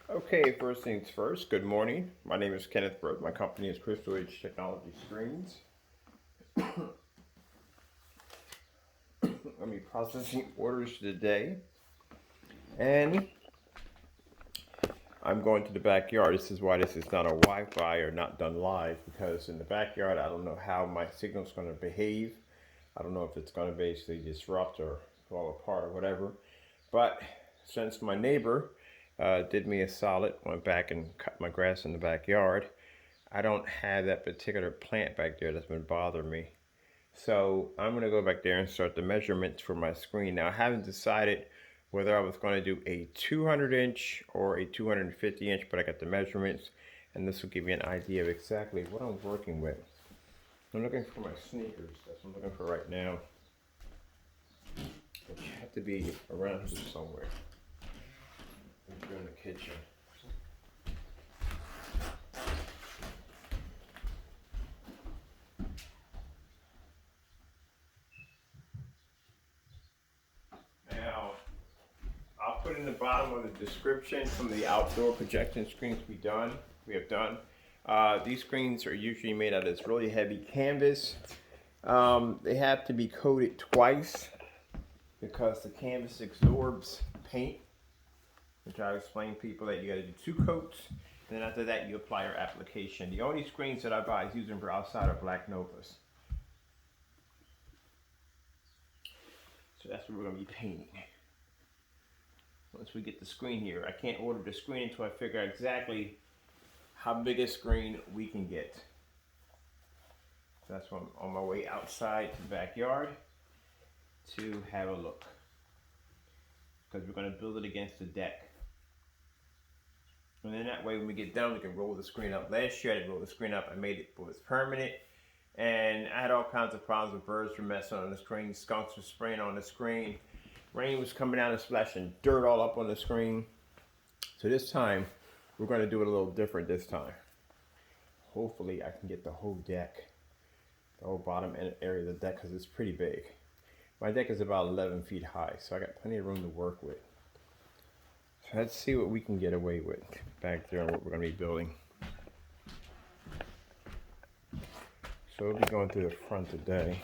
Okay, first things first, good morning. My name is Kenneth Bird. My company is Crystal Edge Technology Screens. Let me processing orders today. And I'm going to the backyard. This is why this is not a Wi-Fi or not done live, because in the backyard, I don't know how my signal is going to behave. I don't know if it's going to basically disrupt or fall apart or whatever. But since my neighbor did me a solid, went back and cut my grass in the backyard, I don't have that particular plant back there that's been bothering me. So I'm going to go back there and start the measurements for my screen. Now I haven't decided whether I was going to do a 200 inch or a 250 inch, but I got the measurements and this will give you an idea of exactly what I'm working with. I'm looking for my sneakers. That's what I'm looking for right now. They have to be around here somewhere. They're in the kitchen. Now, I'll put in the bottom of the description some of the outdoor projection screens we have done. These screens are usually made out of this really heavy canvas. They have to be coated twice because the canvas absorbs paint, which I explain to people that you got to do 2 coats, and then after that you apply your application. The only screens that I buy is using for outside are Black Novas. So that's what we're going to be painting. Once we get the screen here, I can't order the screen until I figure out exactly how big a screen we can get. So that's why I'm on my way outside to the backyard to have a look, because we're going to build it against the deck. And then that way when we get done, we can roll the screen up. Last year I didn't roll the screen up. I made it was permanent. And I had all kinds of problems with birds were messing on the screen, skunks were spraying on the screen, rain was coming down and splashing dirt all up on the screen. So this time, we're going to do it a little different this time. Hopefully I can get the whole deck, the whole bottom area of the deck, because it's pretty big. My deck is about 11 feet high, so I got plenty of room to work with. So let's see what we can get away with back there and what we're going to be building. So we'll be going through the front today.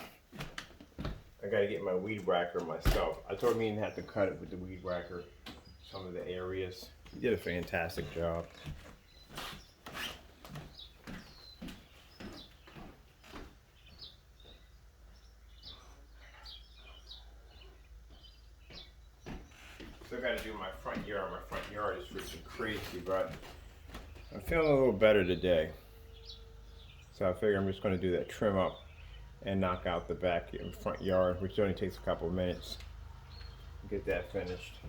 I got to get my weed whacker myself. I told him he didn't have to cut it with the weed whacker, some of the areas. He did a fantastic job. Still got to do my front yard. My front yard is freaking crazy, but I'm feeling a little better today. So I figure I'm just going to do that trim up and knock out the back and front yard, which only takes a couple of minutes to get that finished.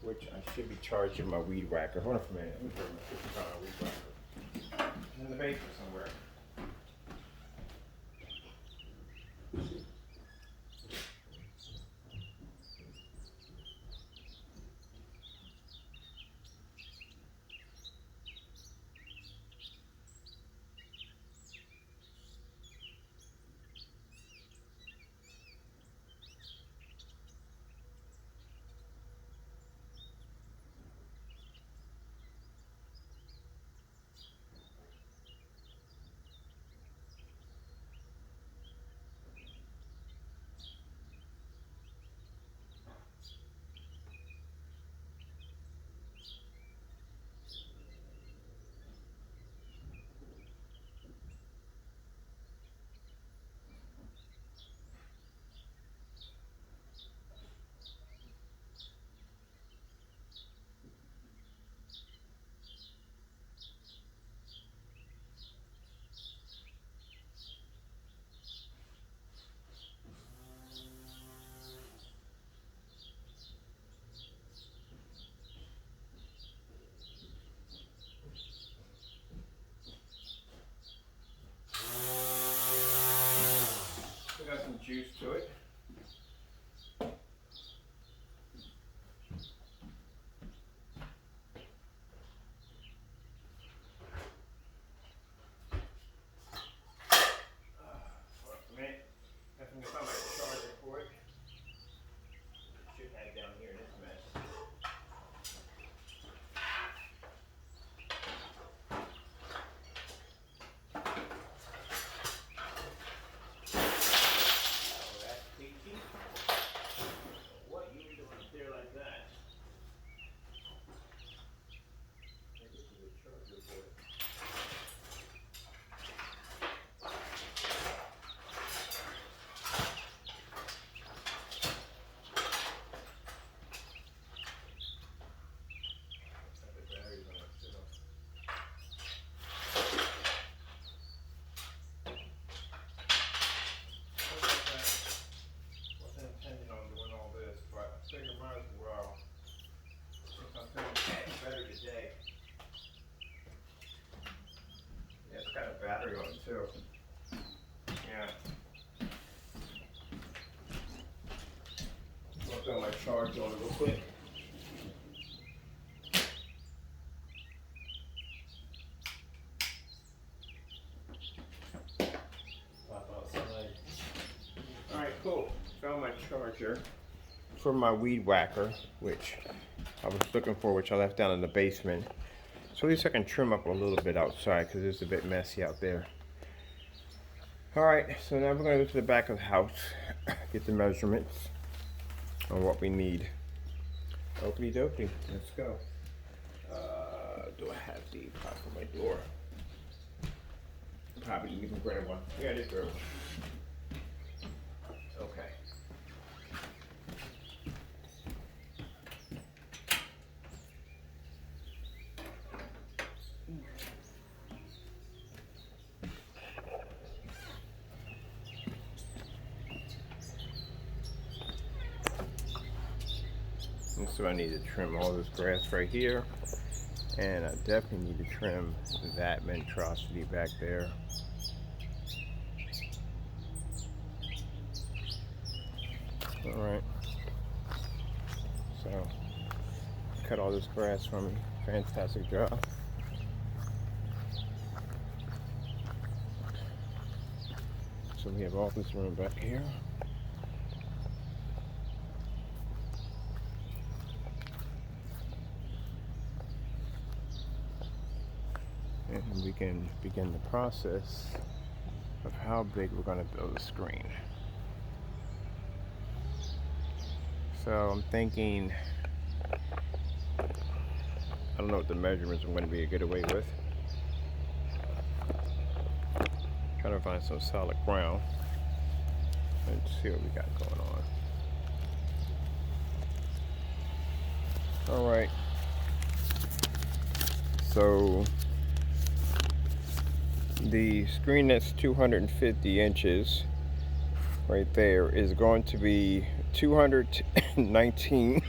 Which I should be charging my weed whacker. Hold on for a minute. Let me grab my weed whacker. It's in the basement somewhere. Still got some juice to it. on it real quick. Pop outside. Alright, cool. Found my charger for my weed whacker, which I was looking for, which I left down in the basement. So at least I can trim up a little bit outside because it's a bit messy out there. Alright, so now we're going to go to the back of the house, get the measurements on what we need. Okie dokie, let's go. Do I have the pop for my door? Probably even grab one. Yeah, it is girl. Okay. And so I need to trim all this grass right here, and I definitely need to trim that monstrosity back there. All right, so cut all this grass for me. Fantastic job. So we have all this room back here. And we can begin the process of how big we're going to build a screen. So I'm thinking, I don't know what the measurements I'm going to be a good away with. Trying to find some solid ground and see what we got going on. All right. So the screen that's 250 inches right there is going to be 219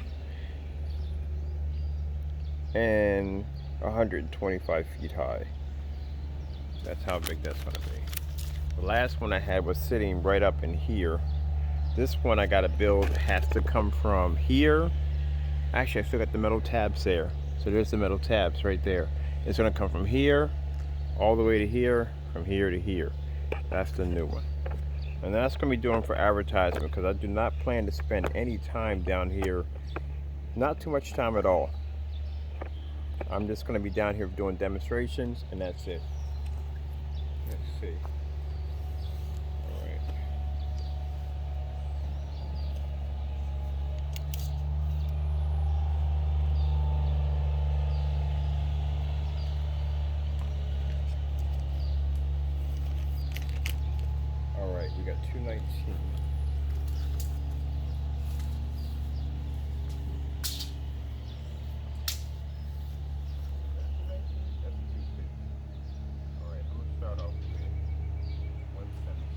and 125 feet high. That's how big that's going to be. The last one I had was sitting right up in here. This one I got to build has to come from here. Actually, I still got the metal tabs there. So there's the metal tabs right there. It's going to come from here all the way to here, from here to here. That's the new one. And that's going to be doing for advertisement because I do not plan to spend any time down here. Not too much time at all. I'm just going to be down here doing demonstrations and that's it. Let's see. Alright, we got 219. Alright, I'm going to start off with 170.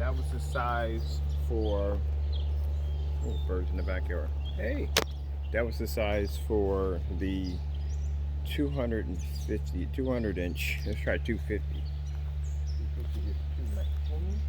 That was the size for, oh, birds in the backyard. Hey, that was the size for the 200 inch. Let's try 250. 250 is 219.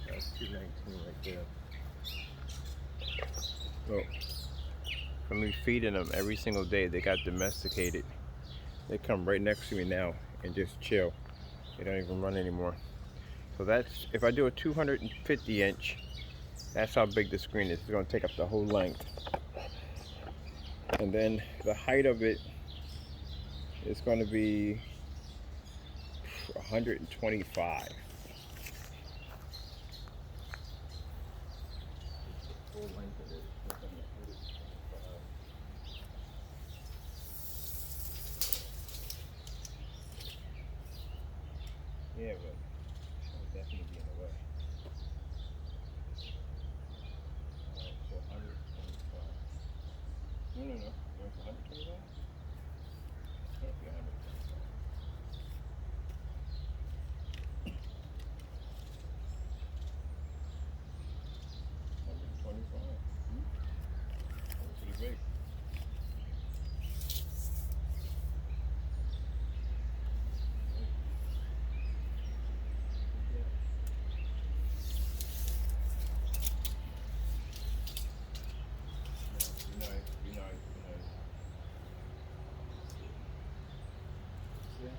That's 219 right there. Well, from me feeding them every single day, they got domesticated. They come right next to me now and just chill. They don't even run anymore. So that's, if I do a 250 inch, that's how big the screen is. It's going to take up the whole length. And then the height of it is going to be 125. Full length of it. Yeah, but it'll definitely be in the way. Alright, so 125. No. Where's 125? Can't be 125. 125. That's pretty big. Be nice. Yeah.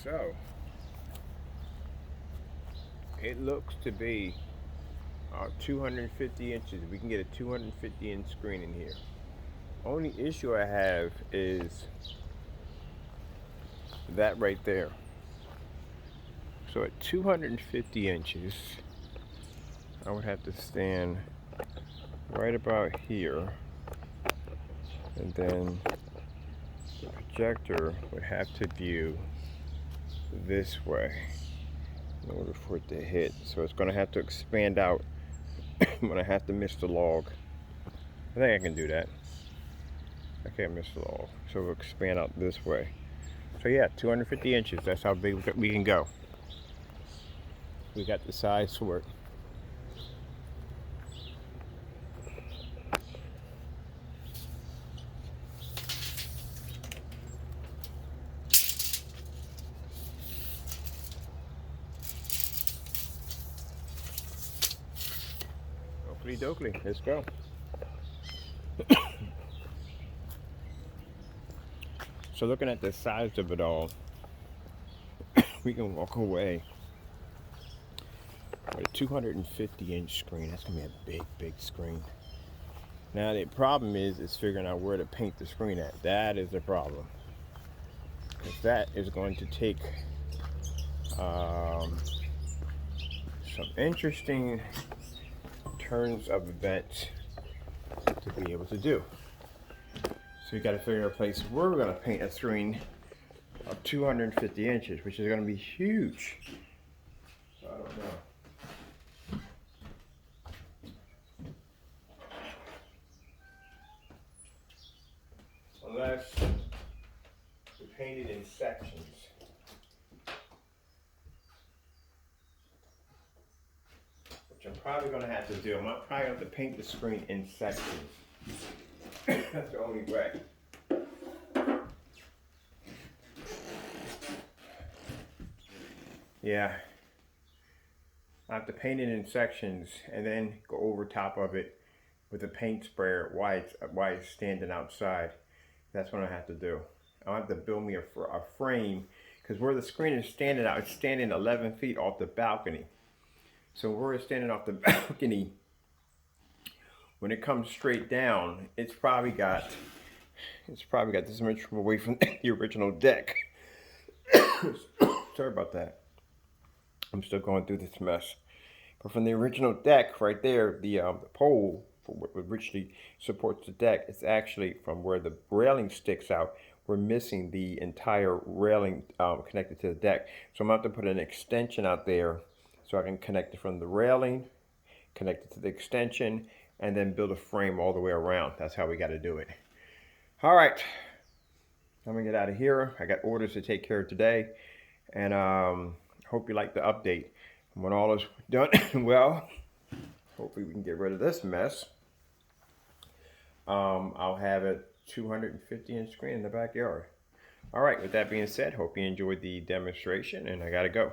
So, it looks to be 250 inches. We can get a 250 inch screen in here. Only issue I have is that right there. So at 250 inches, I would have to stand right about here, and then the projector would have to view this way in order for it to hit. So it's going to have to expand out when I have to miss the log. I think I can do that. I can't miss the log. So it'll expand out this way. So yeah, 250 inches. That's how big we can go. We got the size for it. Oakley dokley, let's go. So looking at the size of it all, we can walk away with a 250 inch screen. That's gonna be a big screen. Now the problem is figuring out where to paint the screen at. That is the problem, because that is going to take some interesting turns of events to be able to do. So we got to figure out a place where we're going to paint a screen of 250 inches, which is going to be huge. So I don't know. unless we paint it in sections. Which I'm probably going to have to do. I'm probably going to have to paint the screen in sections. That's the only way. Yeah. I have to paint it in sections and then go over top of it with a paint sprayer while it's standing outside. That's what I have to do. I'll have to build me a frame, because where the screen is standing out, it's standing 11 feet off the balcony. So where it's standing off the balcony, when it comes straight down, it's probably got this much away from the original deck. Sorry about that. I'm still going through this mess. But from the original deck right there, the pole for what originally supports the deck, it's actually from where the railing sticks out. We're missing the entire railing connected to the deck. So I'm going to have to put an extension out there so I can connect it from the railing, connect it to the extension, and then build a frame all the way around. That's how we got to do it. All right, I'm going to get out of here. I got orders to take care of today, and hope you like the update. And when all is done, well, hopefully we can get rid of this mess. I'll have a 250-inch screen in the backyard. All right, with that being said, hope you enjoyed the demonstration, and I gotta go.